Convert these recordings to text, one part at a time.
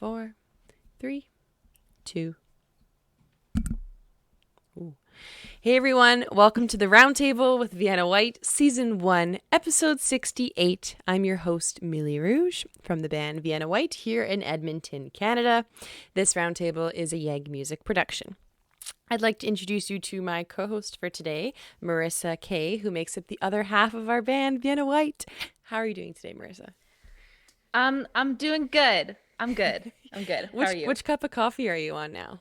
4, 3, 2. Ooh. Hey everyone, welcome to the Roundtable with Vienna Whyte, Season 1, Episode 68. I'm your host, Millie Rouge, from the band Vienna Whyte here in Edmonton, Canada. This Roundtable is a YEG music production. I'd like to introduce you to my co-host for today, Marissa Kay, who makes up the other half of our band, Vienna Whyte. How are you doing today, Marissa? I'm doing good. I'm good. How are you? Which cup of coffee are you on now?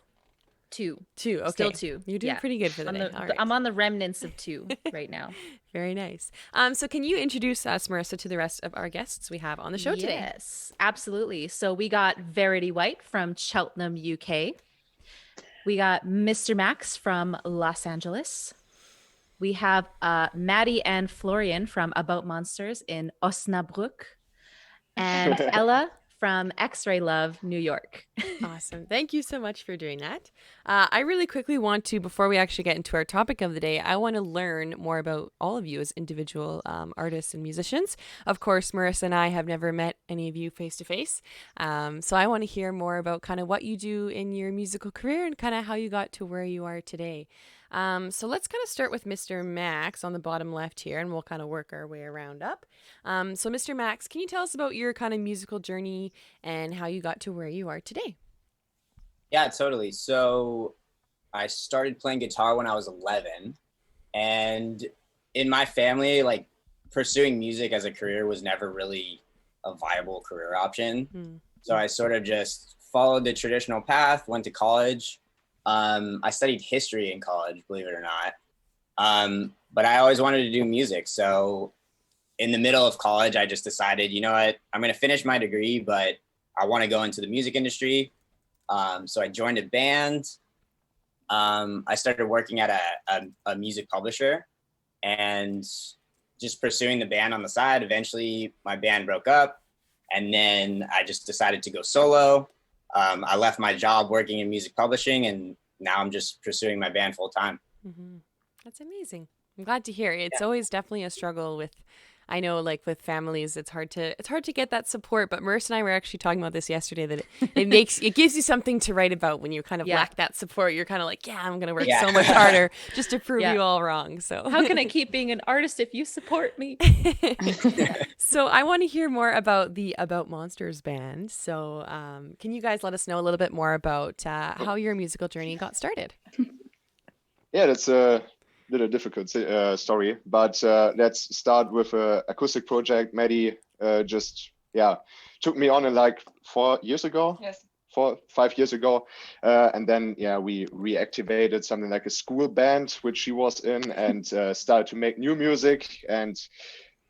2. 2, okay. Still 2. You're doing pretty good for the day. All right. I'm on the remnants of 2 right now. Very nice. So can you introduce us, Marissa, to the rest of our guests we have on the show today? Yes, absolutely. So we got Verity Whyte from Cheltenham, UK. We got Mr. Max from Los Angeles. We have Maddie and Florian from About Monsters in Osnabrück. And Ella from Xray Love, New York. Awesome. Thank you so much for doing that. I really quickly want to, before we actually get into our topic of the day, I want to learn more about all of you as individual artists and musicians. Of course, Marissa and I have never met any of you face to face. So I want to hear more about kind of what you do in your musical career and kind of how you got to where you are today. So let's kind of start with Mr. Max on the bottom left here, and we'll kind of work our way around up. So Mr. Max, can you tell us about your kind of musical journey and how you got to where you are today? Yeah, totally. So I started playing guitar when I was 11, and in my family, like, pursuing music as a career was never really a viable career option. So I sort of just followed the traditional path, went to college. I studied history in college, believe it or not. But I always wanted to do music. So in the middle of college, I just decided, you know what, I'm going to finish my degree, but I want to go into the music industry. So I joined a band. I started working at a music publisher and just pursuing the band on the side. Eventually, my band broke up, and then I just decided to go solo. I left my job working in music publishing, and now I'm just pursuing my band full time. Mm-hmm. That's amazing. I'm glad to hear. It's always definitely a struggle with, I know, like with families, it's hard to get that support. But Marissa and I were actually talking about this yesterday, that it gives you something to write about when you kind of lack that support. You're kind of like, I'm going to work so much harder just to prove you all wrong. So how can I keep being an artist if you support me? So I want to hear more about the About Monsters band. So can you guys let us know a little bit more about how your musical journey got started? Yeah, that's a little difficult story, but let's start with an acoustic project. Maddie just took me on in like 4 years ago. Yes. 5 years ago, and then we reactivated something like a school band which she was in, and started to make new music. And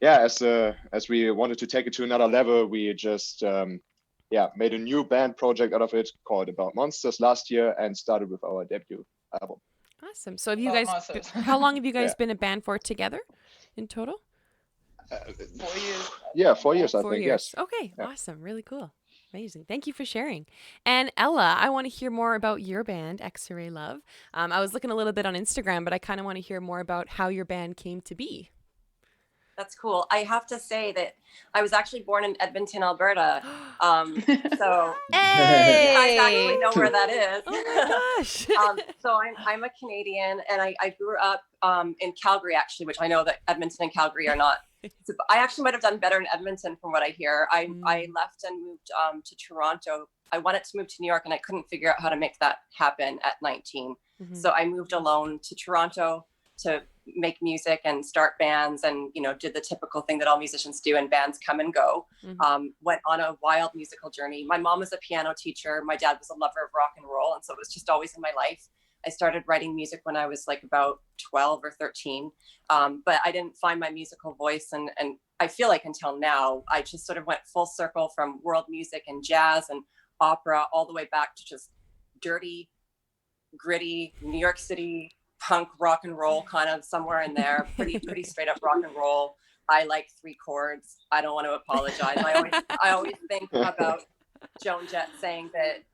as we wanted to take it to another level, we just made a new band project out of it called About Monsters last year, and started with our debut album. Awesome. So have you guys, how long have you guys been a band for together in total? 4 years. Yeah, 4 years, I 4 think, years. yes. Okay, awesome. Really cool. Amazing. Thank you for sharing. And Ella, I want to hear more about your band, Xray Love. I was looking a little bit on Instagram, but I kind of want to hear more about how your band came to be. That's cool. I have to say that I was actually born in Edmonton, Alberta. So Hey! you guys actually know where that is. Oh my gosh. So I'm a Canadian, and I grew up in Calgary, actually, which I know that Edmonton and Calgary are not. I actually might have done better in Edmonton from what I hear. I left and moved to Toronto. I wanted to move to New York, and I couldn't figure out how to make that happen at 19. Mm-hmm. So I moved alone to Toronto to make music and start bands, and did the typical thing that all musicians do, and bands come and go. Mm-hmm. Went on a wild musical journey. My mom was a piano teacher. My dad was a lover of rock and roll, and so it was just always in my life. I started writing music when I was like about 12 or 13, but I didn't find my musical voice, and I feel like until now I just sort of went full circle from world music and jazz and opera all the way back to just dirty, gritty New York City punk rock and roll, kind of somewhere in there. Pretty straight up rock and roll. I like 3 chords. I don't want to apologize. I always think about Joan Jett saying that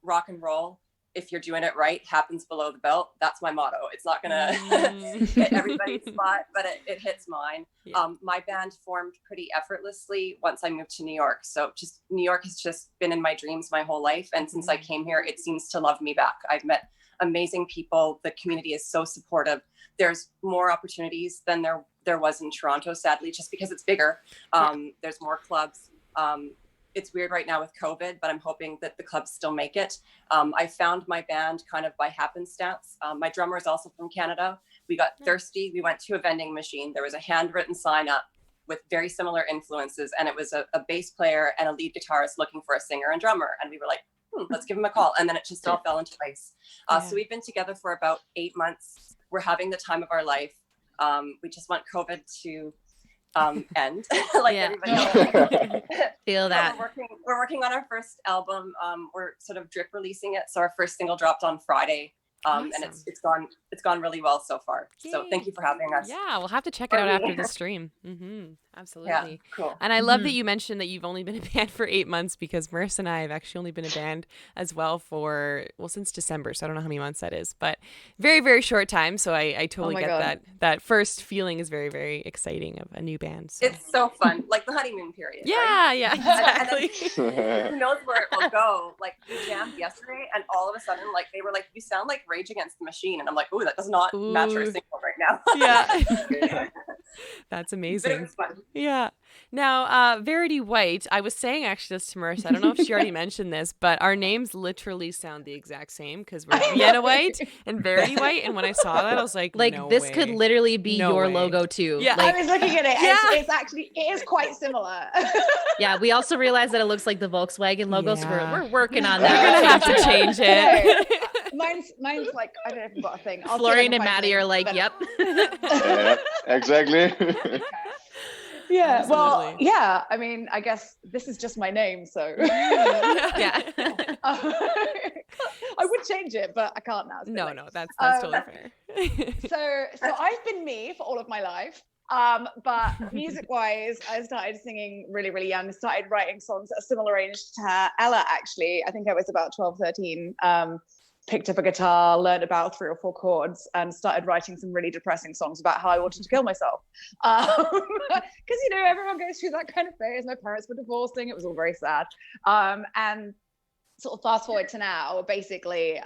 rock and roll if you're doing it right, happens below the belt. That's my motto. It's not gonna hit everybody's spot, but it hits mine. Yeah. My band formed pretty effortlessly once I moved to New York. So just New York has just been in my dreams my whole life. And since I came here, it seems to love me back. I've met amazing people. The community is so supportive. There's more opportunities than there was in Toronto, sadly, just because it's bigger. There's more clubs. It's weird right now with COVID, but I'm hoping that the clubs still make it. I found my band kind of by happenstance. My drummer is also from Canada. We got thirsty. We went to a vending machine. There was a handwritten sign up with very similar influences. And it was a bass player and a lead guitarist looking for a singer and drummer. And we were like, let's give him a call. And then it just all fell into place. So we've been together for about 8 months. We're having the time of our life. We just want COVID to end like everybody else. Feel that. We're working on our first album. We're sort of drip releasing it. So our first single dropped on Friday. Awesome. And it's gone really well so far. Yay. So thank you for having us. Yeah, we'll have to check it out after the stream. Absolutely. Yeah, cool. And I love that you mentioned that you've only been a band for 8 months, because Marissa and I have actually only been a band as well for, since December. So I don't know how many months that is, but very, very short time. So I totally get that. That first feeling is very, very exciting of a new band. So. It's so fun. Like the honeymoon period. Yeah, right? yeah, exactly. Who knows where it will go? Like we jammed yesterday and all of a sudden, like they were like, you sound like Rage Against the Machine. And I'm like, ooh, that does not match our single right now. Yeah. That's But it amazing. was fun. Yeah. Now, Verity Whyte, I was saying actually this to Marissa, I don't know if she already mentioned this, but our names literally sound the exact same, because we're Vienna Whyte and Verity Whyte. And when I saw that, I was like, no this way. could literally be No your way. logo too. Yeah. Like, I was looking at it. Yeah. It is quite similar. yeah, we also realized that it looks like the Volkswagen logo, so Yeah. we're working on We're that. going to have to change it. Mine's like, I don't know if I've got a thing. I'll see if I Florian can and find Maddie are like, something. yep. Yeah, exactly. Yeah, well, Absolutely. yeah. I mean, I guess this is just my name, so Yeah. I would change it, but I can't now. It's a bit No, late. no, that's totally fair. So I've been me for all of my life. But music-wise, I started singing really, really young. Started writing songs at a similar age to Ella, actually. I think I was about 12, 13. Picked up a guitar, learned about 3 or 4 chords, and started writing some really depressing songs about how I wanted to kill myself. Because, everyone goes through that kind of phase. My parents were divorcing. It was all very sad. And sort of fast forward to now, basically,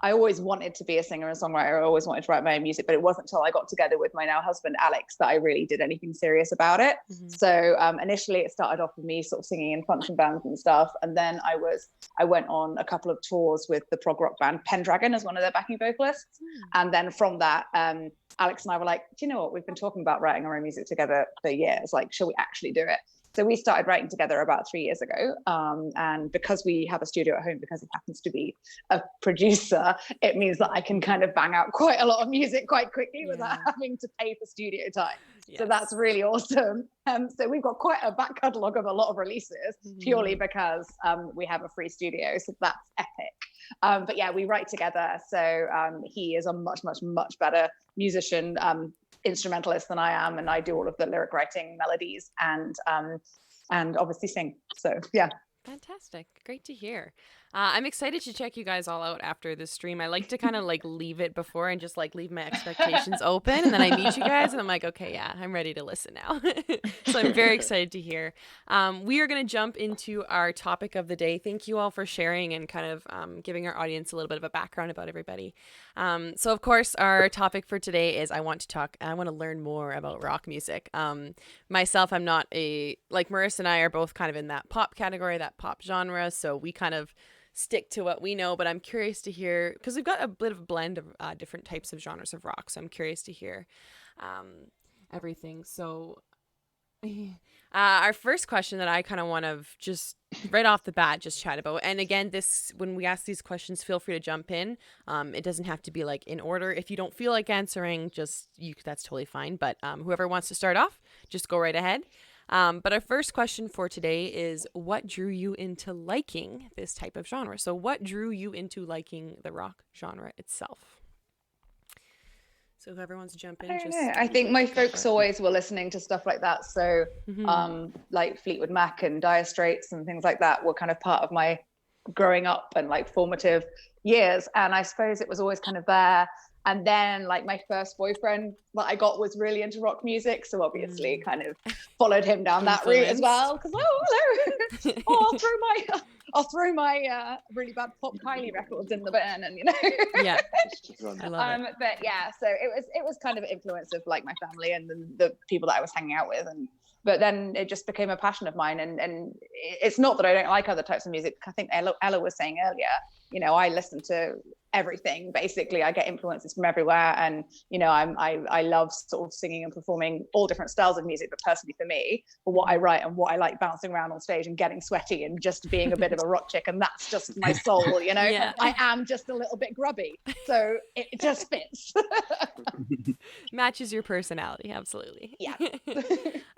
I always wanted to be a singer and songwriter. I always wanted to write my own music, but it wasn't until I got together with my now husband, Alex, that I really did anything serious about it. So initially it started off with me sort of singing in function bands and stuff. And then I went on a couple of tours with the prog rock band Pendragon as one of their backing vocalists. And then from that, Alex and I were like, do you know what? We've been talking about writing our own music together for years. Like, shall we actually do it? So we started writing together about 3 years ago. And because we have a studio at home, because he happens to be a producer, it means that I can kind of bang out quite a lot of music quite quickly without having to pay for studio time. Yes. So that's really awesome. So we've got quite a back catalogue of a lot of releases purely because we have a free studio. So that's epic. But yeah, we write together. So he is a much, much, much better musician, instrumentalist than I am, and I do all of the lyric writing, melodies, and obviously sing. So yeah. Fantastic. Great to hear. I'm excited to check you guys all out after this stream. I like to kind of like leave it before and just like leave my expectations open. And then I meet you guys and I'm like, okay, yeah, I'm ready to listen now. So I'm very excited to hear. We are going to jump into our topic of the day. Thank you all for sharing and kind of giving our audience a little bit of a background about everybody. So of course, our topic for today is I want to learn more about rock music. Myself, I'm not like Marissa and I are both kind of in that pop category, that pop genre. So we kind of stick to what we know, but I'm curious to hear, because we've got a bit of a blend of different types of genres of rock. So I'm curious to hear everything. So our first question that I kind of want to just right off the bat just chat about, and again, when we ask these questions, feel free to jump in. It doesn't have to be like in order. If you don't feel like answering, that's totally fine. But whoever wants to start off, just go right ahead. But our first question for today is, what drew you into liking this type of genre? So what drew you into liking the rock genre itself? So whoever wants to jump in, I think my folks always were listening to stuff like that. So like Fleetwood Mac and Dire Straits and things like that were kind of part of my growing up and like formative years. And I suppose it was always kind of there. And then like my first boyfriend that I got was really into rock music. So obviously kind of followed him down that route as well. Because, I'll throw my really bad Pop Kylie records in the bin and, you know. Yeah. I love it. But yeah, so it was kind of an influence of like my family and the people that I was hanging out with. But then it just became a passion of mine. And it's not that I don't like other types of music. I think Ella was saying earlier, you know, I listen to everything. Basically, I get influences from everywhere. And, you know, I love sort of singing and performing all different styles of music. But personally for me, for what I write and what I like bouncing around on stage and getting sweaty and just being a bit of a rock chick. And that's just my soul, you know. Yeah. I am just a little bit grubby. So it just fits. Matches your personality, absolutely. Yeah.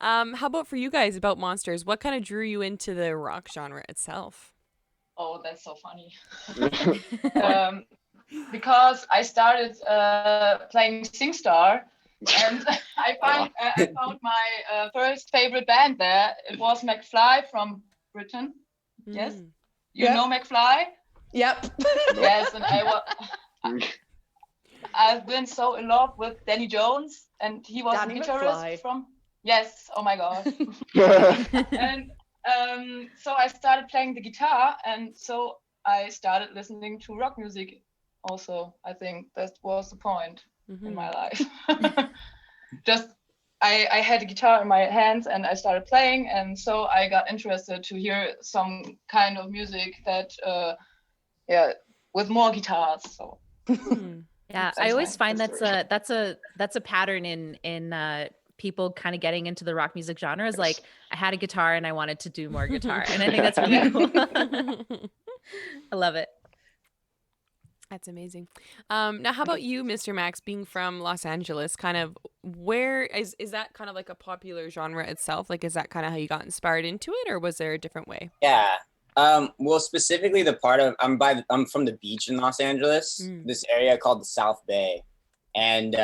How about for you guys about Monsters? What kind of drew you into the rock genre itself? Oh, that's so funny. Because I started playing SingStar, and I found my first favorite band there. It was McFly from Britain. Yes, you know McFly. Yep. Yes, and I've been so in love with Danny Jones, and he was Danny a guitarist McFly. from. Yes. Oh my God. And so I started playing the guitar, and so I started listening to rock music also. I think that was the point in my life. Just I had a guitar in my hands and I started playing, and so I got interested to hear some kind of music that with more guitars. So yeah, I always find that's a pattern in people kind of getting into the rock music genre is like, I had a guitar and I wanted to do more guitar. And I think that's really cool. I love it. That's amazing. Now, how about you, Mr. Max, being from Los Angeles, kind of where is that kind of like a popular genre itself? Like, is that kind of how you got inspired into it, or was there a different way? Yeah. Well, specifically the part of, I'm from the beach in Los Angeles, this area called the South Bay. And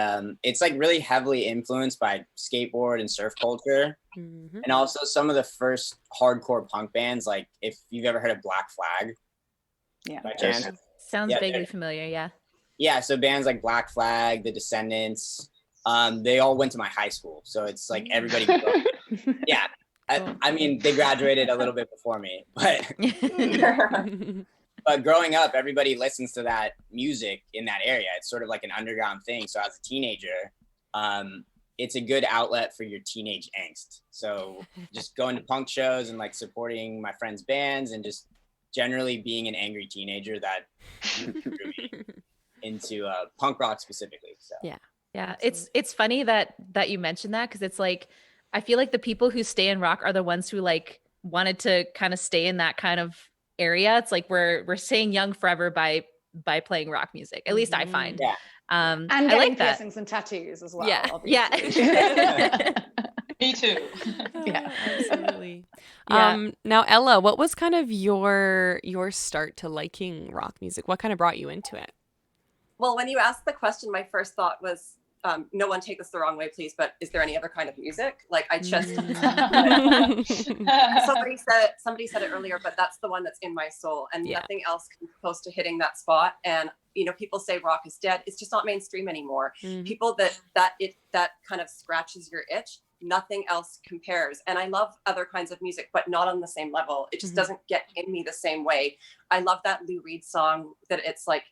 it's like really heavily influenced by skateboard and surf culture. And also some of the first hardcore punk bands, like if you've ever heard of Black Flag. Yeah. By chance. Sounds vaguely familiar, yeah. Yeah, so bands like Black Flag, The Descendants, they all went to my high school. So it's like everybody yeah. I mean, they graduated a little bit before me, but but growing up, everybody listens to that music in that area. It's sort of like an underground thing. So as a teenager, it's a good outlet for your teenage angst. So just going to punk shows and like supporting my friends' bands and just generally being an angry teenager that drew me into punk rock specifically. So yeah, it's funny that you mentioned that, because it's like, I feel like the people who stay in rock are the ones who like wanted to kind of stay in that kind of area. It's like we're staying young forever by playing rock music. At least I find. Yeah. And I getting like that. piercings and tattoos as well. Yeah. Obviously. Yeah. me too. Yeah. Absolutely. Yeah. Now, Ella, what was kind of your start to liking rock music? What kind of brought you into it? Well, when you asked the question, my first thought was, no one take this the wrong way, please, but is there any other kind of music? Like I just, somebody said it earlier, but that's the one that's in my soul, and nothing else comes close to hitting that spot. And, you know, people say rock is dead. It's just not mainstream anymore. People that kind of scratches your itch, nothing else compares. And I love other kinds of music, but not on the same level. It just doesn't get in me the same way. I love that Lou Reed song that it's like,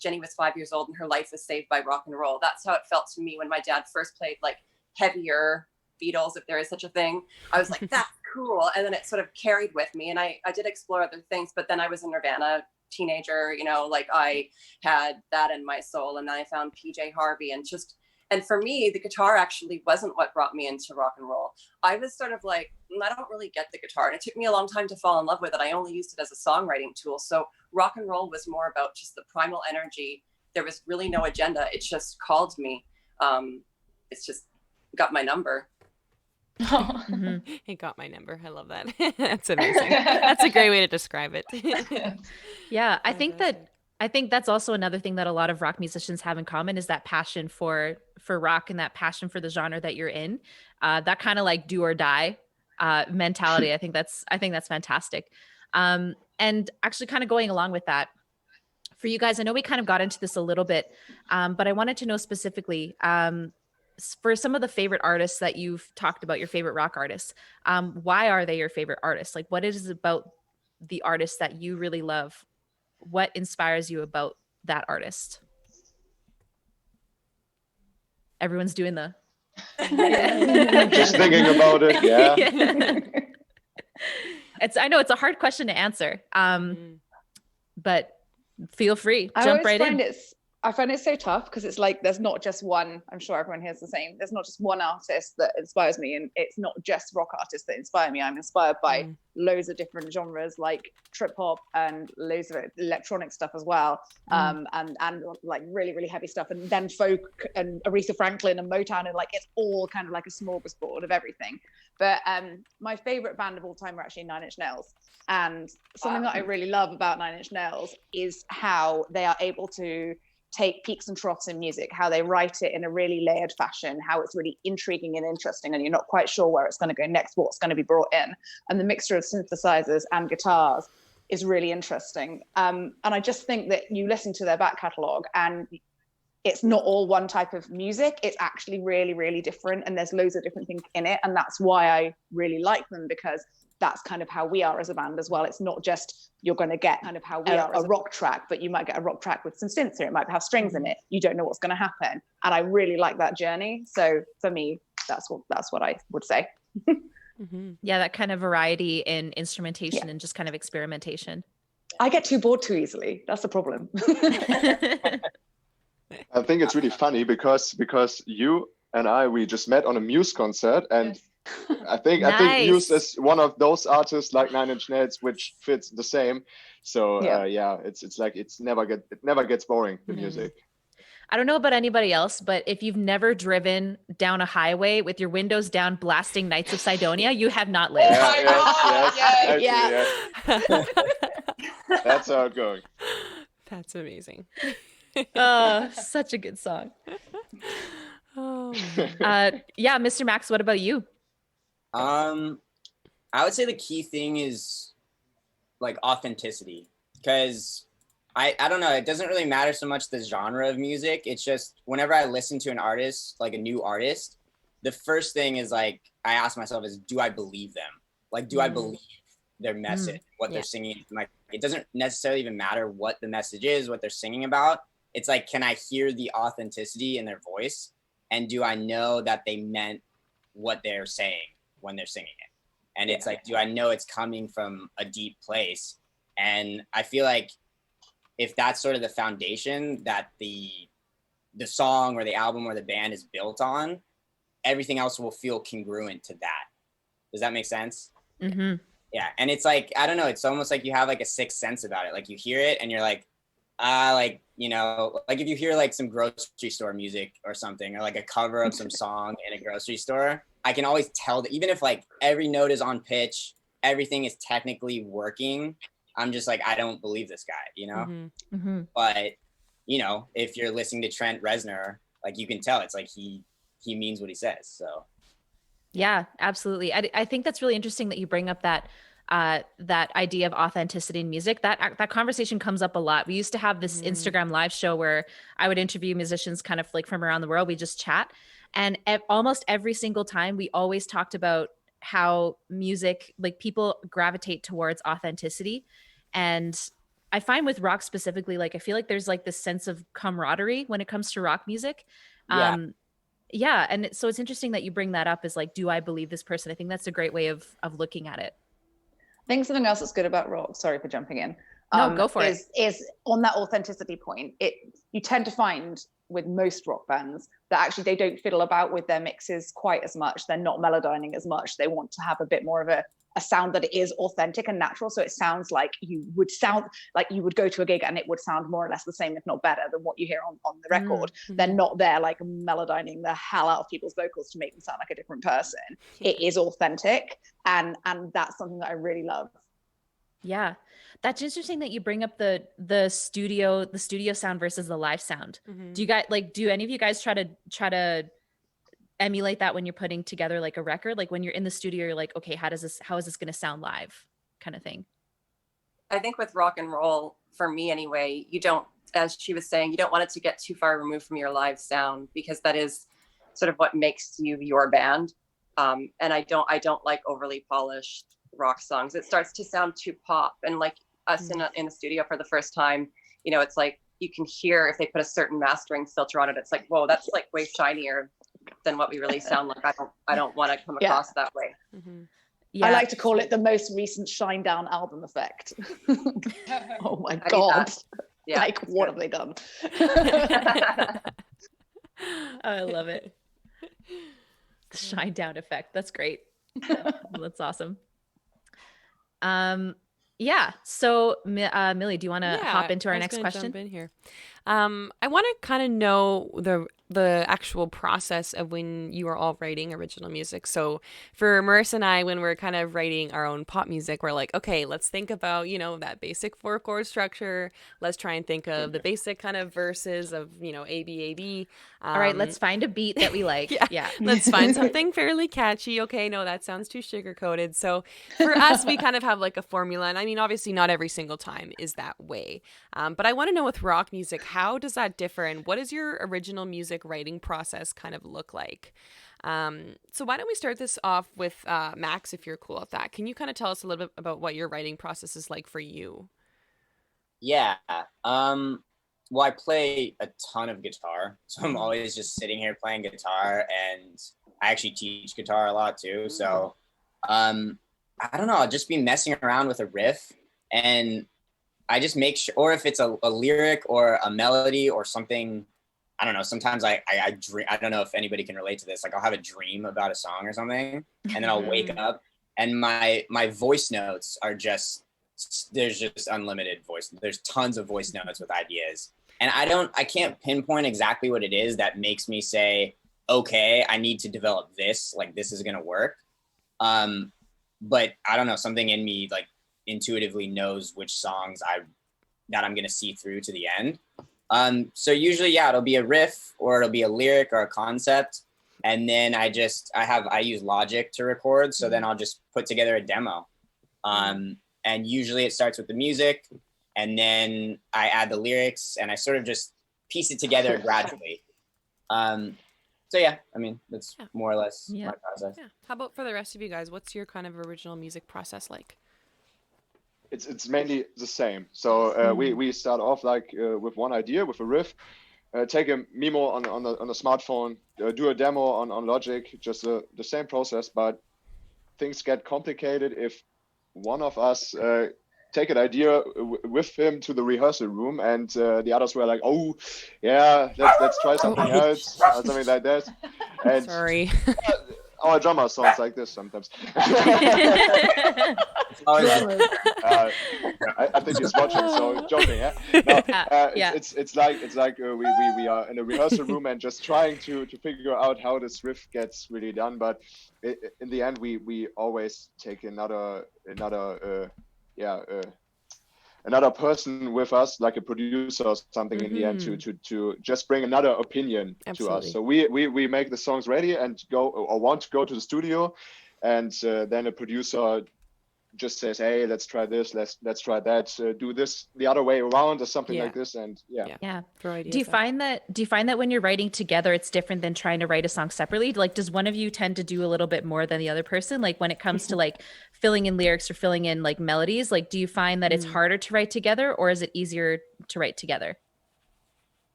Jenny was 5 years old and her life was saved by rock and roll. That's how it felt to me when my dad first played like heavier Beatles, if there is such a thing. I was like, that's cool. And then it sort of carried with me, and I did explore other things, but then I was a Nirvana teenager, you know, like I had that in my soul. And then I found PJ Harvey, and for me, the guitar actually wasn't what brought me into rock and roll. I was sort of like, I don't really get the guitar. And it took me a long time to fall in love with it. I only used it as a songwriting tool. So rock and roll was more about just the primal energy. There was really no agenda. It just called me. It's just got my number. It got my number. I love that. That's amazing. That's a great way to describe it. Yeah, I think that's also another thing that a lot of rock musicians have in common is that passion for rock and that passion for the genre that you're in. That kind of like do or die mentality. I think that's fantastic. And actually kind of going along with that, for you guys, I know we kind of got into this a little bit, but I wanted to know specifically, for some of the favorite artists that you've talked about, your favorite rock artists, why are they your favorite artists? Like, what is it about the artist that you really love? What inspires you about that artist? Everyone's doing the Just thinking about it. Yeah. I know it's a hard question to answer, but feel free, jump right in. I find it so tough because it's like there's not just one. I'm sure everyone here's the same. There's not just one artist that inspires me, and it's not just rock artists that inspire me. I'm inspired by loads of different genres, like trip hop and loads of electronic stuff as well, and like really really heavy stuff, and then folk and Aretha Franklin and Motown, and like it's all kind of like a smorgasbord of everything. But my favorite band of all time are actually Nine Inch Nails. And something that I really love about Nine Inch Nails is how they are able to take peaks and troughs in music, how they write it in a really layered fashion, how it's really intriguing and interesting, and you're not quite sure where it's going to go next, what's going to be brought in. And the mixture of synthesizers and guitars is really interesting. And I just think that you listen to their back catalogue and it's not all one type of music. It's actually really, really different. And there's loads of different things in it. And that's why I really like them, because that's kind of how we are as a band as well. It's not just you're going to get kind of how we are a rock track, but you might get a rock track with some synths here. It might have strings in it. You don't know what's going to happen. And I really like that journey. So for me, that's what I would say. Yeah, that kind of variety in instrumentation and just kind of experimentation. I get too bored too easily. That's the problem. I think it's really funny because you and we just met on a Muse concert, and I think Muse is one of those artists like Nine Inch Nails, which fits the same. So it's like it never gets boring, the music. I don't know about anybody else, but if you've never driven down a highway with your windows down blasting Knights of Sidonia, you have not lived. Yes. That's how it goes. That's amazing. Such a good song. Mr. Max, what about you? I would say the key thing is like authenticity, because I don't know, it doesn't really matter so much the genre of music. It's just whenever I listen to an artist, like a new artist, the first thing is like I ask myself is, do I believe them? Like, do I believe their message, what they're singing? Like, it doesn't necessarily even matter what the message is, what they're singing about. It's like, can I hear the authenticity in their voice? And do I know that they meant what they're saying when they're singing it? And it's like, do I know it's coming from a deep place? And I feel like if that's sort of the foundation that the song or the album or the band is built on, everything else will feel congruent to that. Does that make sense? Mm-hmm. Yeah. And it's like, I don't know, it's almost like you have like a sixth sense about it. Like you hear it and you're like, like, you know, like if you hear like some grocery store music or something, or like a cover of some song in a grocery store, I can always tell that even if like every note is on pitch, everything is technically working, I'm just like, I don't believe this guy, you know? But, you know, if you're listening to Trent Reznor, like you can tell it's like he means what he says. So. Yeah, absolutely. I think that's really interesting that you bring up that that idea of authenticity in music. That conversation comes up a lot. We used to have this Instagram live show where I would interview musicians kind of like from around the world. We just chat. And almost every single time we always talked about how music, like people gravitate towards authenticity. And I find with rock specifically, like I feel like there's like this sense of camaraderie when it comes to rock music. Yeah. And so it's interesting that you bring that up, is like, do I believe this person? I think that's a great way of looking at it. I think something else that's good about rock, sorry for jumping in. No, go for it. Is on that authenticity point, you tend to find with most rock bands that actually they don't fiddle about with their mixes quite as much. They're not melodyning as much. They want to have a bit more of a sound that is authentic and natural. So it sounds like you would go to a gig and it would sound more or less the same, if not better, than what you hear on the record. They're not there like melodyning the hell out of people's vocals to make them sound like a different person. It is authentic. And that's something that I really love. Yeah. That's interesting that you bring up the studio sound versus the live sound. Do any of you guys try to emulate that when you're putting together like a record? Like when you're in the studio, you're like, okay, how is this going to sound live, kind of thing? I think with rock and roll, for me anyway, you don't, as she was saying, you don't want it to get too far removed from your live sound, because that is sort of what makes you your band. And I don't like overly polished rock songs. It starts to sound too pop. And like us in a studio for the first time, you know, it's like you can hear if they put a certain mastering filter on it, it's like, whoa, that's like way shinier than what we really sound like. I don't want to come across that way. Mm-hmm. Yeah. I like to call it the most recent Shine Down album effect. Oh my God. Yeah, like, what have they done? I love it. Shine down effect. That's great. That's awesome. Yeah. So, Millie, do you want to hop into our next question? Jump in here. I want to kind of know the actual process of when you are all writing original music. So for Marissa and I, when we're kind of writing our own pop music, we're like, okay, let's think about, you know, that basic 4-chord structure. Let's try and think of the basic kind of verses of, you know, A, B, A, B. All right, let's find a beat that we like. Yeah. Let's find something fairly catchy. Okay, no, that sounds too sugar-coated. So for us, we kind of have like a formula. And I mean, obviously not every single time is that way. But I want to know with rock music, how does that differ? And what does your original music writing process kind of look like? So why don't we start this off with Max, if you're cool with that. Can you kind of tell us a little bit about what your writing process is like for you? Yeah. Well, I play a ton of guitar, so I'm always just sitting here playing guitar, and I actually teach guitar a lot too. So, I don't know, I'll just be messing around with a riff, and I just make sure, or if it's a lyric or a melody or something, I don't know. Sometimes I dream. I don't know if anybody can relate to this. Like I'll have a dream about a song or something, and then I'll wake up, and my voice notes are just, there's just unlimited voice. There's tons of voice notes with ideas. And I can't pinpoint exactly what it is that makes me say, okay, I need to develop this, like this is going to work. But I don't know, something in me like intuitively knows which songs that I'm going to see through to the end. So usually, yeah, it'll be a riff or it'll be a lyric or a concept. And then I use Logic to record. So then I'll just put together a demo. And usually it starts with the music, and then I add the lyrics, and I sort of just piece it together gradually. So yeah, I mean, that's more or less my process. Yeah. How about for the rest of you guys? What's your kind of original music process like? It's mainly the same. So we start off like with one idea, with a riff, take a memo on the smartphone, do a demo on Logic, just the same process, but things get complicated if one of us take an idea with him to the rehearsal room, and the others were like, oh yeah, let's try something else, or something like that. And sorry. Our drummer sounds like this sometimes. I think he's watching, so joking. Yeah. No, it's like we are in a rehearsal room and just trying to figure out how this riff gets really done. But in the end, we always take another person with us, like a producer or something, in the end, to just bring another opinion to us. So we make the songs ready and go, or want to go to the studio, and then a producer just says, hey, let's try this, let's try that, do this the other way around, or something like this. And throw ideas. Do you find that when you're writing together, it's different than trying to write a song separately? Like, does one of you tend to do a little bit more than the other person? Like when it comes to like filling in lyrics or filling in like melodies, like do you find that it's harder to write together, or is it easier to write together?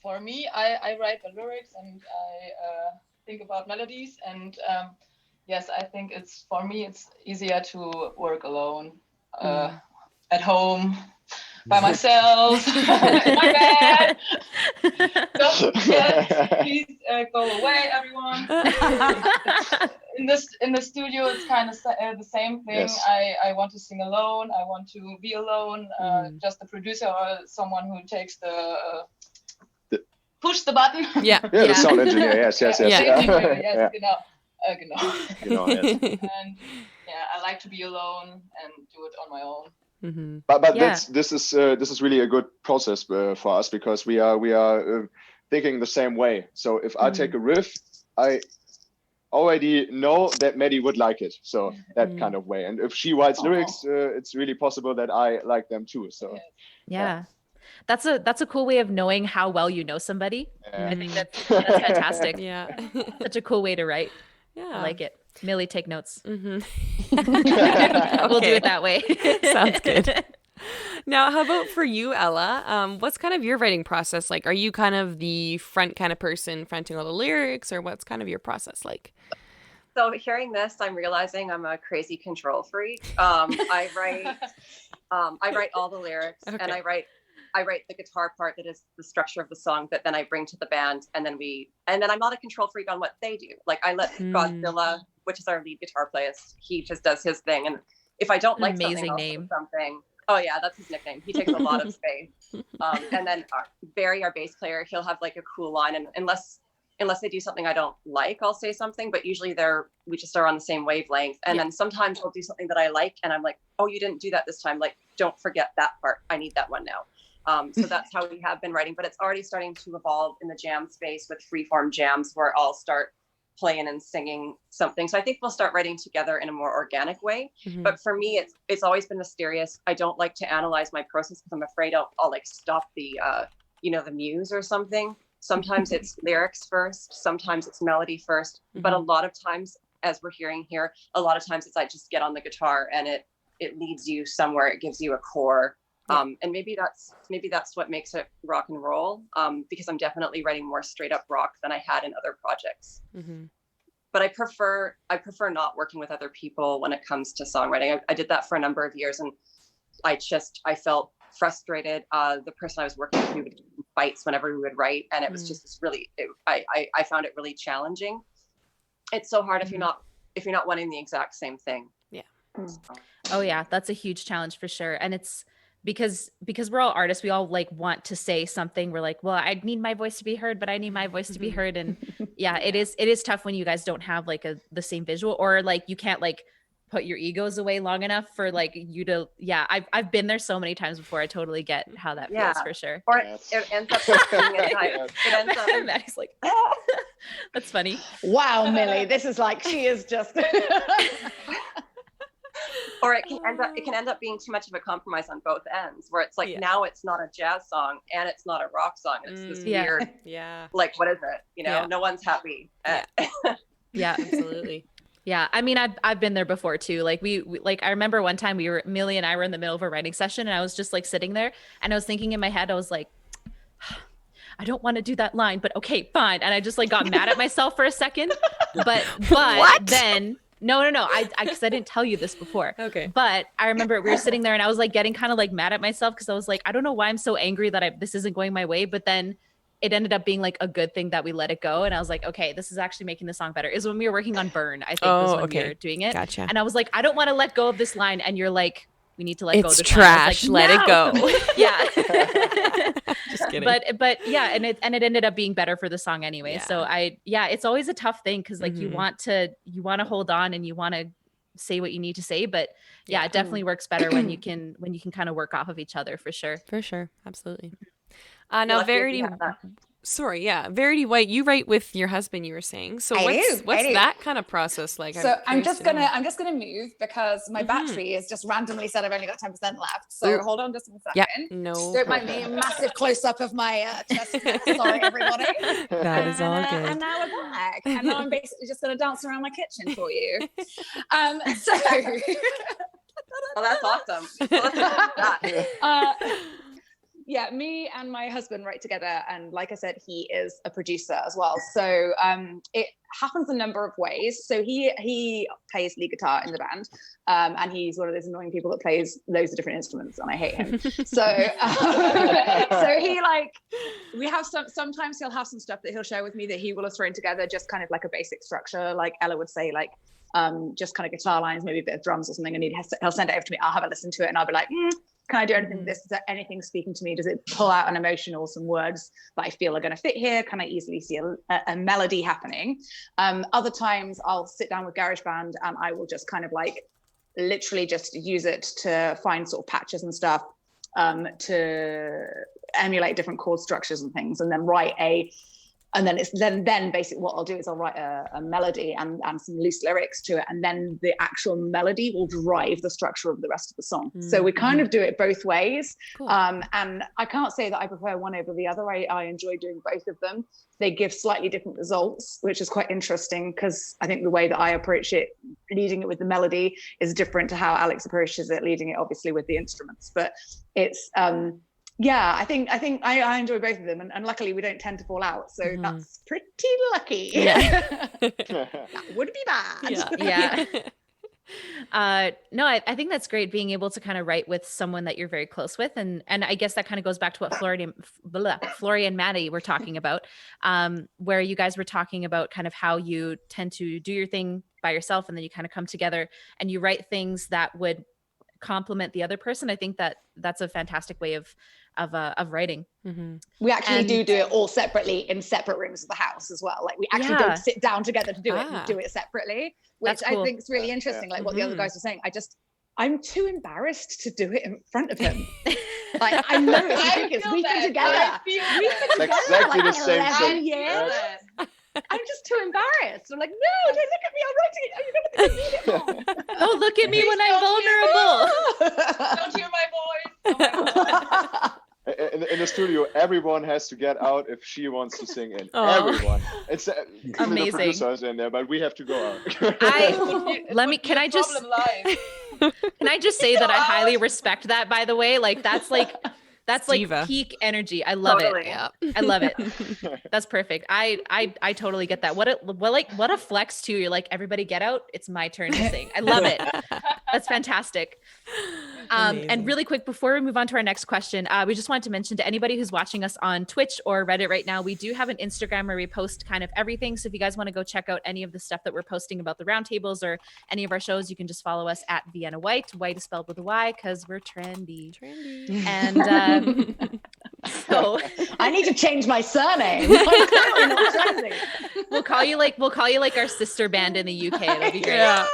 For me, I write the lyrics and I think about melodies, and yes, I think it's easier to work alone, at home, by myself, in my bed. Please go away, everyone. In the studio, it's kind of the same thing. Yes. I want to sing alone. I want to be alone. Just the producer or someone who takes push the button. The sound engineer. Yes. Yes, genau. Yes. And I like to be alone and do it on my own. Mm-hmm. But this is really a good process for us, because we are thinking the same way. So if I take a riff, I already know that Maddie would like it. So that kind of way. And if she writes lyrics, it's really possible that I like them too. So yeah. That's a cool way of knowing how well you know somebody. I think that's fantastic. Yeah. Such a cool way to write. Yeah. I like it. Millie, take notes. Mm-hmm. We'll do it that way. Sounds good. Now, how about for you, Ella? What's kind of your writing process like? Are you kind of the front kind of person fronting all the lyrics, or what's kind of your process like? So hearing this, I'm realizing I'm a crazy control freak. I write all the lyrics, and I write the guitar part that is the structure of the song that then I bring to the band, and then I'm not a control freak on what they do. Like I let Godzilla, which is our lead guitar player, he just does his thing, and if I don't like something. Oh yeah, that's his nickname. He takes a lot of space. And then Barry, our bass player, he'll have like a cool line, and unless they do something I don't like, I'll say something. But usually we just are on the same wavelength. And then sometimes he'll do something that I like, and I'm like, oh, you didn't do that this time. Like, don't forget that part. I need that one now. So that's how we have been writing. But it's already starting to evolve in the jam space with freeform jams, where I'll start playing and singing something. So I think we'll start writing together in a more organic way. But for me, it's always been mysterious. I don't like to analyze my process because I'm afraid I'll like stop the the muse or something. Sometimes it's lyrics first, sometimes it's melody first, but a lot of times, as we're hearing here, a lot of times it's I just get on the guitar and it leads you somewhere. It gives you a core. And maybe that's what makes it rock and roll, because I'm definitely writing more straight up rock than I had in other projects. But I prefer not working with other people when it comes to songwriting. I did that for a number of years, and I felt frustrated. The person I was working with, we would get in fights whenever we would write, and it was just this really. I found it really challenging. It's so hard if you're not wanting the exact same thing. Yeah. Oh yeah, that's a huge challenge for sure, and it's. Because we're all artists, we all like want to say something. We're like, well, I need my voice to be heard, but I need my voice to be heard. And yeah, it is tough when you guys don't have like the same visual, or like you can't like put your egos away long enough for like you to. Yeah, I've been there so many times before. I totally get how that feels for sure. Or it ends up being a type. It ends up. Maddie's like, that's funny. Wow, Millie, this is like she is just. Or it can end up being too much of a compromise on both ends, where it's like now it's not a jazz song and it's not a rock song. It's this weird, like what is it? No one's happy. Yeah, absolutely. Yeah, I mean, I've been there before too. Like we like I remember one time Millie and I were in the middle of a writing session, and I was just like sitting there, and I was thinking in my head, I was like, I don't want to do that line, but okay, fine. And I just like got mad at myself for a second, but then. No. Because I didn't tell you this before. Okay. But I remember we were sitting there and I was like getting kind of like mad at myself because I was like, I don't know why I'm so angry that this isn't going my way. But then it ended up being like a good thing that we let it go. And I was like, okay, this is actually making the song better. It was when we were working on Burn, I think was when we were doing it. Gotcha. And I was like, I don't want to let go of this line. And you're like, we need to let go of this trash. Line. Let it go. Yeah. Just kidding. But yeah, and it ended up being better for the song anyway. Yeah. So it's always a tough thing because like you want to hold on and you want to say what you need to say, but yeah, it definitely works better when you can kind of work off of each other for sure. For sure, absolutely. Now Verity. Verity Whyte, you write with your husband, you were saying. So what's that kind of process like? So I'm just gonna move because my battery is just randomly said I've only got 10% left. So hold on just 1 second. Yeah, no. Don't mind me, a massive close up of my chest. Sorry, everybody. That is all good. And now we're back. And now I'm basically just gonna dance around my kitchen for you. Oh, that's awesome. Yeah, me and my husband write together, and like I said, he is a producer as well. So it happens a number of ways. So he plays lead guitar in the band, and he's one of those annoying people that plays loads of different instruments, and I hate him. So he we have sometimes he'll have some stuff that he'll share with me that he will have thrown together, just kind of like a basic structure, like Ella would say, like just kind of guitar lines, maybe a bit of drums or something, and he'll send it over to me. I'll have a listen to it, and I'll be like, can I do anything with this? Is there anything speaking to me? Does it pull out an emotion or some words that I feel are going to fit here? Can I easily see a melody happening? Other times I'll sit down with GarageBand and I will just kind of like literally just use it to find sort of patches and stuff, to emulate different chord structures and things, and then write a and then it's then basically what I'll do is I'll write a melody and some loose lyrics to it, and then the actual melody will drive the structure of the rest of the song. So we kind of do it both ways. Cool. And I can't say that I prefer one over the other. I enjoy doing both of them. They give slightly different results, which is quite interesting, because I think the way that I approach it, leading it with the melody, is different to how Alex approaches it, leading it obviously with the instruments. But it's yeah, I think I enjoy both of them, and luckily we don't tend to fall out, so that's pretty lucky. Yeah. That would be bad. Yeah. No, I think that's great, being able to kind of write with someone that you're very close with. And I guess that kind of goes back to what Flory and Maddie were talking about, where you guys were talking about kind of how you tend to do your thing by yourself, and then you kind of come together and you write things that would complement the other person. I think that that's a fantastic way of writing. We actually do it all separately in separate rooms of the house as well. Like we actually don't sit down together to do it. We do it separately, which cool. I think is really interesting. Like what the other guys were saying, I'm too embarrassed to do it in front of him. Like I know we've been together. We've been together exactly like the same 11 thing. years. I'm just too embarrassed. I'm like, no, don't look at me. I'm writing it. You're going to think I read it wrong. Oh, look at me when I'm vulnerable. Don't hear my voice. In the studio, everyone has to get out if she wants to sing in. Oh. Everyone. It's amazing. The producers in there, but we have to go out. Can I just say that I highly respect that, by the way. Like that's like Diva. Peak energy. I love it. Yeah. I love it. That's perfect. I totally get that. What a flex too. You're like, everybody get out. It's my turn to sing. I love it. That's fantastic. And really quick, before we move on to our next question, we just wanted to mention to anybody who's watching us on Twitch or Reddit right now, we do have an Instagram where we post kind of everything. So if you guys want to go check out any of the stuff that we're posting about the roundtables or any of our shows, you can just follow us at Vienna Whyte. White is spelled with a Y because we're trendy. And so I need to change my surname. I'm clearly not trendy. We'll call you like our sister band in the UK. It'll be great. Yeah.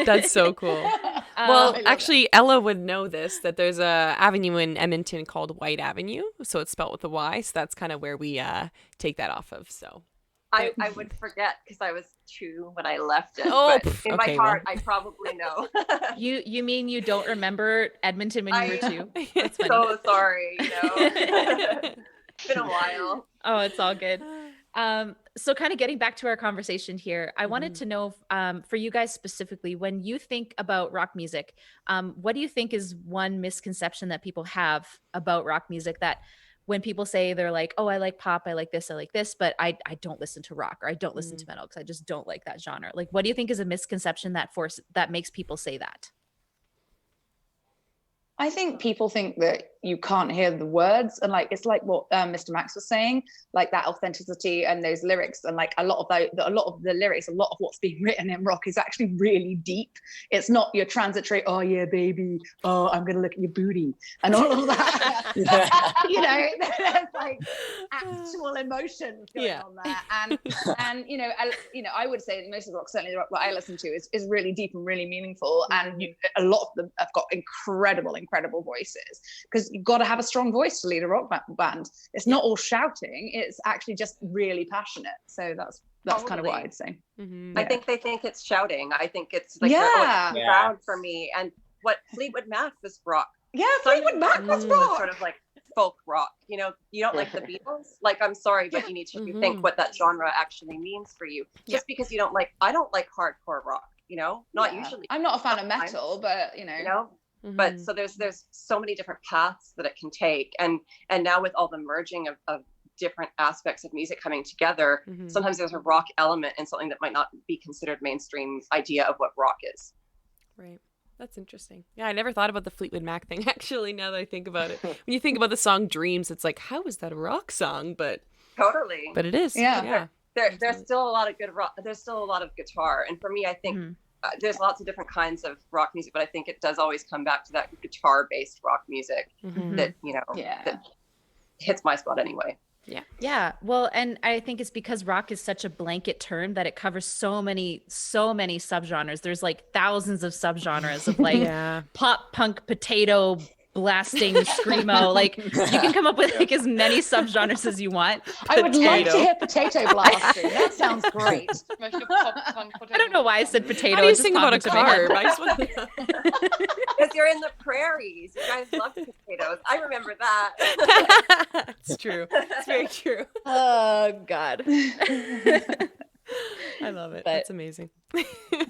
That's so cool. Well, actually, Ella would know this, that there's a avenue in Edmonton called Whyte Avenue. So it's spelled with a Y. So that's kind of where we take that off of. So I would forget because I was 2 when I left it. Oh, but in my heart, I probably know. You mean you don't remember Edmonton when you were 2? That's funny. So sorry. It's been a while. Oh, it's all good. So kind of getting back to our conversation here, I wanted to know for you guys specifically, when you think about rock music, what do you think is one misconception that people have about rock music, that when people say, they're like, oh, I like pop, I like this, but I don't listen to rock, or I don't listen to metal because I just don't like that genre. Like, what do you think is a misconception that makes people say that? I think people think that you can't hear the words, and like it's like what Mr. Max was saying, like that authenticity and those lyrics, and like a lot of the lyrics, a lot of what's being written in rock is actually really deep. It's not your transitory, oh yeah, baby, oh I'm gonna look at your booty and all of that. There's like actual emotions going on there, and I would say that most of the rock, certainly the rock that I listen to, is really deep and really meaningful, and a lot of them have got incredible voices, because you've got to have a strong voice to lead a rock band. It's not all shouting, it's actually just really passionate. So that's kind of what I'd say. I think they think it's shouting. I think it's like loud for me. And what Fleetwood Mac was rock. Yeah, Fleetwood Mac was rock. Sort of like folk rock. You don't like the Beatles? Like, I'm sorry, but you need to think what that genre actually means for you. Just because I don't like hardcore rock, not usually. I'm not a fan of metal, but But so there's so many different paths that it can take, and now with all the merging of different aspects of music coming together, sometimes there's a rock element in something that might not be considered mainstream idea of what rock is. Right. That's interesting. Yeah, I never thought about the Fleetwood Mac thing, actually, now that I think about it. When you think about the song Dreams, it's like, how is that a rock song? But totally. But it is. Yeah. There's still a lot of good rock. There's still a lot of guitar, and for me, I think. There's lots of different kinds of rock music, but I think it does always come back to that guitar-based rock music that that hits my spot anyway. Yeah. Well, and I think it's because rock is such a blanket term that it covers so many subgenres. There's like thousands of subgenres of like pop, punk, potato, blasting screamo. Like you can come up with like as many subgenres as you want. I would love to Potato. hear potato blasting. That sounds great. Ich möchte Popcorn, I don't know why I said potato. How do you It just sing about a popped into my head. carb? I just want to Because you're in the prairies. You guys love potatoes. I remember that. It's true. It's very true. Oh God. I love it. But- That's amazing.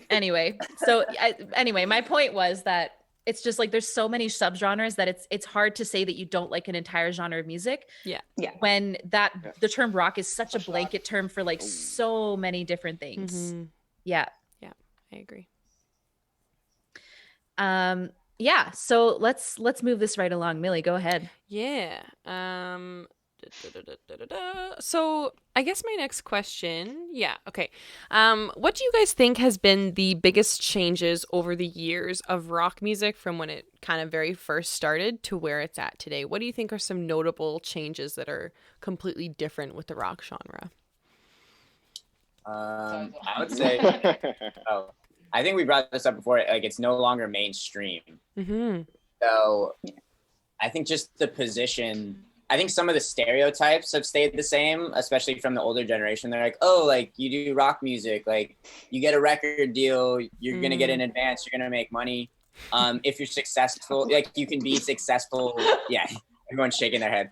Anyway, so anyway, my point was that it's just like there's so many subgenres that it's hard to say that you don't like an entire genre of music. Yeah. Yeah. When the term rock is such a blanket term for like so many different things. Mhm. Yeah. I agree. Yeah. So let's move this right along. Millie, go ahead. Yeah. So I guess my next question, okay. What do you guys think has been the biggest changes over the years of rock music from when it kind of very first started to where it's at today? What do you think are some notable changes that are completely different with the rock genre? I would say, I think we brought this up before. Like, it's no longer mainstream. Mm-hmm. So I think just the position, I think some of the stereotypes have stayed the same, especially from the older generation. They're like, oh, like you do rock music, like you get a record deal, you're going to get an advance, you're going to make money. If you're successful, like you can be successful. Yeah. Everyone's shaking their head.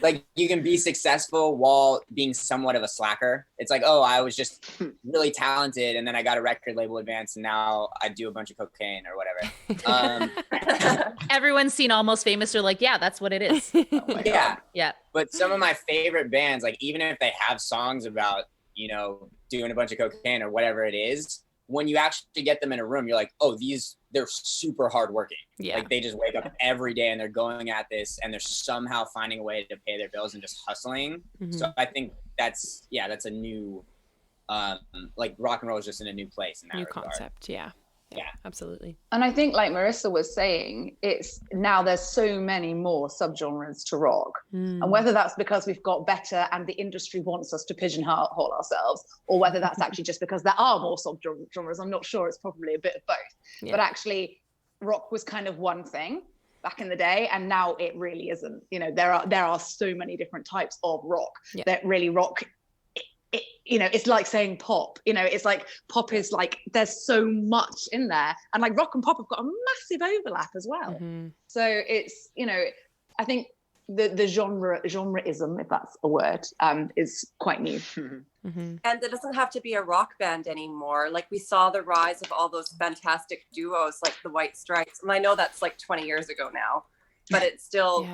Like you can be successful while being somewhat of a slacker. It's like, oh, I was just really talented and then I got a record label advance and now I do a bunch of cocaine or whatever. Everyone's seen Almost Famous. They're like, yeah, that's what it is. Yeah. Yeah. But some of my favorite bands, like even if they have songs about, you know, doing a bunch of cocaine or whatever it is, when you actually get them in a room, you're like, oh, they're super hardworking. Yeah. Like they just wake up every day and they're going at this and they're somehow finding a way to pay their bills and just hustling. Mhm. So I think that's a new, like rock and roll is just in a new place in that New regard. concept. Yeah. Yeah. Absolutely. And I think, like Marissa was saying, it's now there's so many more subgenres to rock. And whether that's because we've got better and the industry wants us to pigeonhole ourselves, or whether that's actually just because there are more subgenres, I'm not sure. It's probably a bit of both. Yeah. But actually, rock was kind of one thing back in the day, and now it really isn't. You know, there are so many different types of rock that really rock. You know, it's like saying pop. You know, it's like pop is like there's so much in there, and like rock and pop have got a massive overlap as well. Mhm. So it's, you know, I think the genreism, if that's a word, is quite new. Mhm. And it doesn't have to be a rock band anymore. Like we saw the rise of all those fantastic duos like the White Stripes. And I know that's like 20 years ago now, but it's still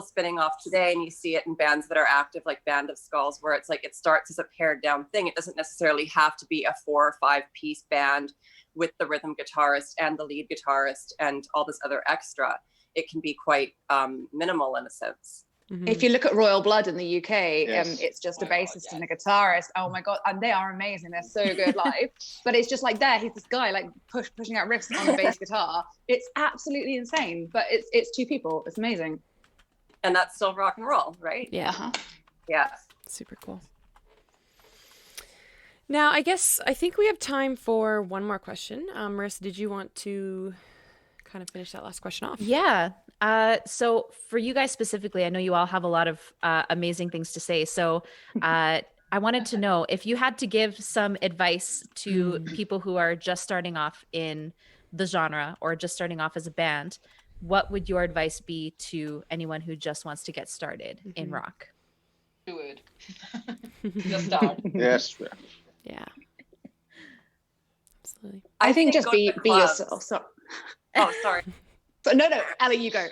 spinning off today. And you see it in bands that are active, like Band of Skulls, where it's like it starts as a pared down thing. It doesn't necessarily have to be a 4 or 5 piece band with the rhythm guitarist and the lead guitarist and all this other extra. It can be quite minimal in a sense. Mhm. If you look at Royal Blood in the UK, Yes. it's just a bassist and a guitarist. Oh my God. And they are amazing. They're so good live. But it's just like he's this guy like pushing out riffs on the bass guitar. It's absolutely insane. But it's 2 people. It's amazing. And that's still rock and roll, right? Yeah. Uh-huh. Yeah. Super cool. Now, I think we have time for one more question. Marissa, did you want to kind of finish that last question off? Yeah. So for you guys specifically, I know you all have a lot of amazing things to say. So I wanted to know if you had to give some advice to people who are just starting off in the genre or just starting off as a band, what would your advice be to anyone who just wants to get started in rock? Do it. Just start. Yes. Yeah. Absolutely. I think just go to be the clubs. yourself. So, Oh, sorry. no, Ellie, you go.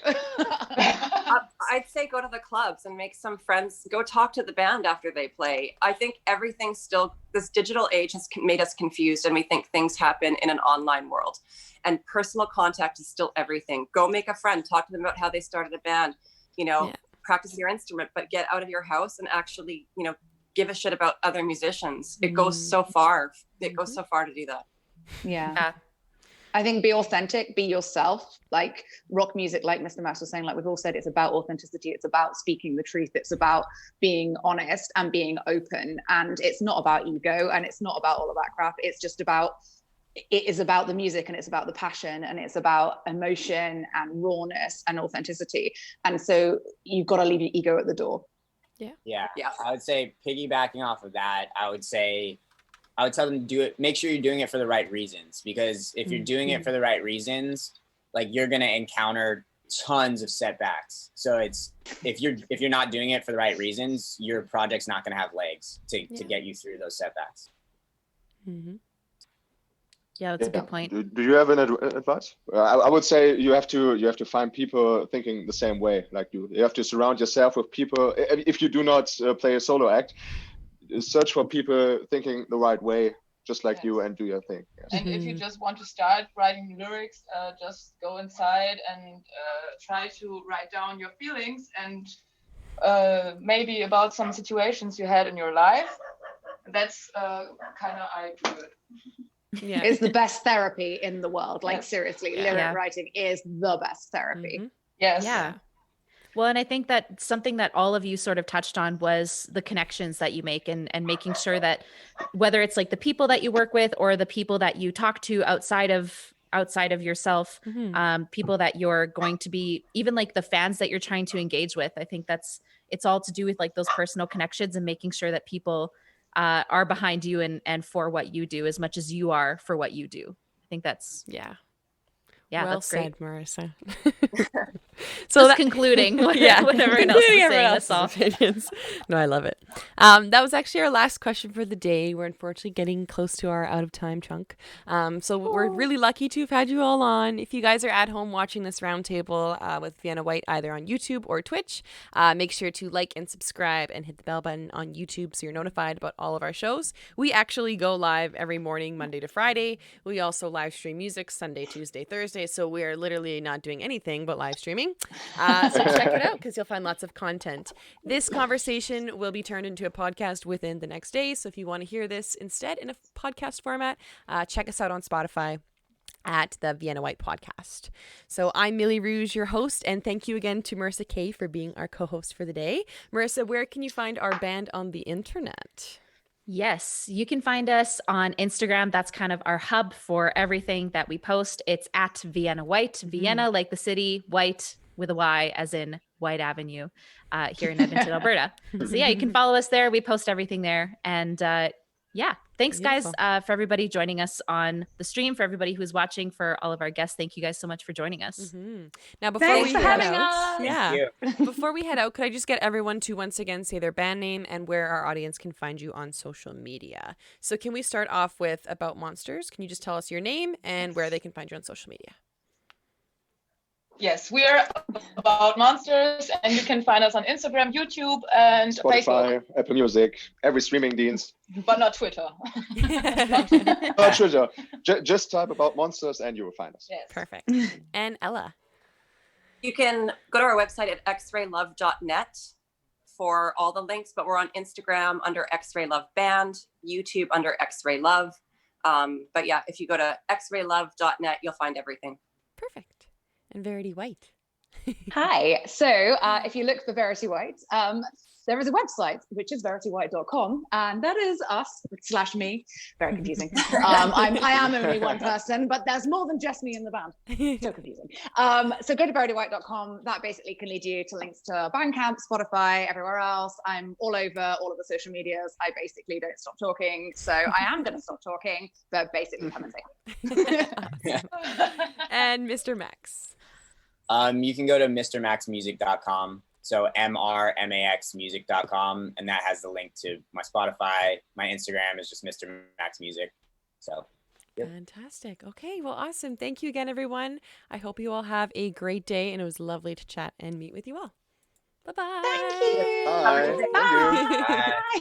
I'd say go to the clubs and make some friends. Go talk to the band after they play. I think everything's still, this digital age has made us confused and we think things happen in an online world. And personal contact is still everything. Go make a friend, talk to them about how they started a band, you know, practice your instrument, but get out of your house and actually, you know, give a shit about other musicians. It goes so far. It goes so far to do that. Yeah. I think be authentic, be yourself. Like rock music, like Mr. Max was saying, like we've all said, it's about authenticity. It's about speaking the truth. It's about being honest and being open. And it's not about ego and it's not about all of that crap. It's just about it is about the music and it's about the passion and it's about emotion and rawness and authenticity. And so you've got to leave your ego at the door. Yeah. I would say, piggybacking off of that, I would tell them to do it. Make sure you're doing it for the right reasons, because if you're doing it for the right reasons, like, you're going to encounter tons of setbacks. So if you're not doing it for the right reasons, your project's not going to have legs to get you through those setbacks. Mm-hmm. Yeah, that's a good point. Do you have an advice? I would say you have to find people thinking the same way like you. You have to surround yourself with people. If you do not play a solo act, search for people thinking the right way, just like you, and do your thing. Yes. And if you just want to start writing lyrics, just go inside and try to write down your feelings and maybe about some situations you had in your life. That's kind of I do it. Yeah. It's the best therapy in the world. Like, seriously, lyric Yeah. writing is the best therapy. Mm-hmm. Yes. Yeah. Well, and I think that something that all of you sort of touched on was the connections that you make and making sure that whether it's like the people that you work with or the people that you talk to outside of yourself, people that you're going to be, even like the fans that you're trying to engage with. I think it's all to do with like those personal connections and making sure that people are behind you and for what you do as much as you are for what you do. I think that's Yeah. well That's great. said, Marissa. So that's concluding what everyone else is saying. That's all. Opinions. No, I love it. That was actually our last question for the day. We're unfortunately getting close to our out of time chunk. So we're really lucky to have had you all on. If you guys are at home watching this roundtable with Vienna Whyte either on YouTube or Twitch, make sure to like and subscribe and hit the bell button on YouTube so you're notified about all of our shows. We actually go live every morning, Monday to Friday. We also live stream music Sunday, Tuesday, Thursday. So we're literally not doing anything but live streaming. So check it out because you'll find lots of content. This conversation will be turned into a podcast within the next day. So if you want to hear this instead in a podcast format, check us out on Spotify at the Vienna Whyte podcast. So I'm Millie Rouge, your host, and thank you again to Marissa Kay for being our co-host for the day. Marissa, where can you find our band on the internet? Yes, you can find us on Instagram. That's kind of our hub for everything that we post. It's at Vienna Whyte, Vienna like the city, White with a Y as in White Avenue here in Edmonton, Alberta. So yeah, you can follow us there. We post everything there. And yeah, thanks guys for everybody joining us on the stream, for everybody who's watching, for all of our guests. Thank you guys so much for joining us. Now, before Thanks we for head having out, us. before we head out, could I just get everyone to once again say their band name and where our audience can find you on social media? So can we start off with About Monsters? Can you just tell us your name and where they can find you on social media? Yes, we are About Monsters, and you can find us on Instagram, YouTube, and Spotify, Facebook, Apple Music, every streaming dienst. but not Twitter. Not Twitter. Just type About Monsters and you will find us. Yes. Perfect. And Ella. You can go to our website at xraylove.net for all the links, but we're on Instagram under Xray Love Band, YouTube under Xray Love. But yeah, if you go to xraylove.net, you'll find everything. Perfect. And Verity Whyte. Hi. So if you look for Verity Whyte, there is a website, which is veritywhyte.com, and that is us / me. Very confusing. I am only one person, but there's more than just me in the band. So confusing. So go to veritywhyte.com. That basically can lead you to links to Bandcamp, Spotify, everywhere else. I'm all over all of the social medias. I basically don't stop talking. So I am going to stop talking, but basically come and say hi. And Mr. Max. You can go to mrmaxmusic.com. So mrmaxmusic.com, and that has the link to my Spotify. My Instagram is just Mr. Max Music. So Fantastic. Okay, well, awesome. Thank you again, everyone. I hope you all have a great day, and it was lovely to chat and meet with you all. Bye-bye. Thank you. Bye. Thank you. Bye.